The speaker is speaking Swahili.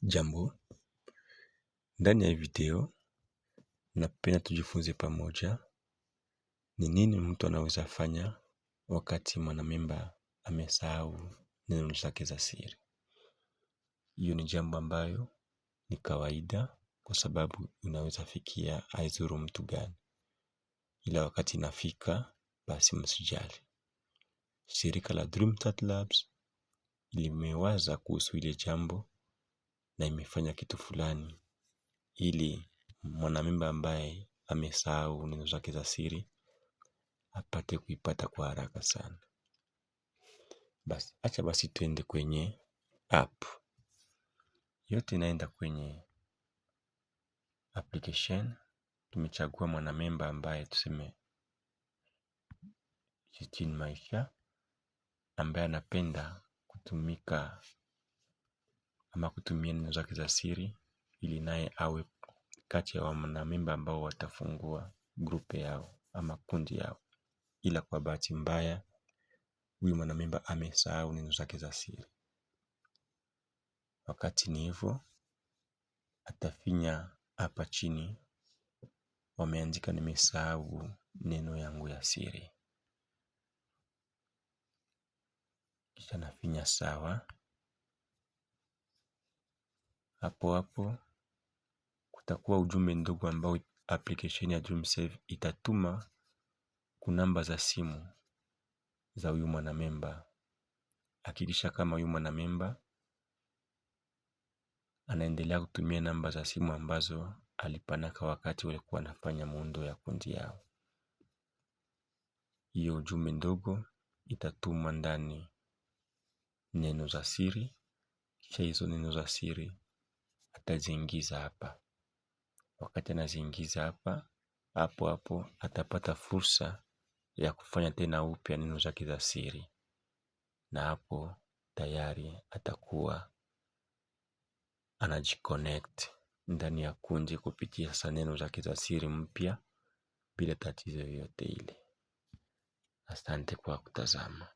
Jambo, ndani ya video napenda tujifunze pamoja ni nini mtu anaweza fanya wakati mwanamemba amesahau neno zake za siri. Hiyo ni jambo ambayo ni kawaida kwa sababu inaweza fikia haidhuru mtu gani. Ila wakati inafika basi msijali. Shirika la Dream Start Labs limewaza kuhusu ile jambo na imefanya kitu fulani ili mwanamemba ambaye amesahau neno zake za siri apate kuipata kwa haraka sana. Acha basi tuende kwenye app. Yote inaenda kwenye application. Tumechagua mwanamemba ambaye tuseme Christine Maisha ambaye anapenda kutumia neno zake za siri ili naye awe kati ya wanamemba ambao watafungua grupe yao ama kundi yao. Ila kwa bahati mbaya huyu mwanamemba amesahau neno zake za siri. Wakati ni hivyo atafinya hapa chini wameandika nimesahau neno yangu ya siri. Kisha nafinya sawa. Hapo kutakuwa ujumbe ndogo ambao application ya DreamSave itatuma kunamba za simu za huyu mwanamemba. Hakikisha kama huyu mwanamemba anaendelea kutumia namba za simu ambazo alipanaka wakati walikuwa wanafanya muundo ya kundi yao. Hiyo ujumbe ndogo itatumwa ndani neno za siri. Kisha hizo neno za siri ataziingiza hapa. Wakati anaziingiza hapa, hapo atapata fursa ya kufanya tena upya neno zake za siri. Na hapo tayari atakuwa anajiconnect ndani ya kundi kupitia neno zake za siri mpya bila tatizo yoyote ile. Asante kwa kutazama.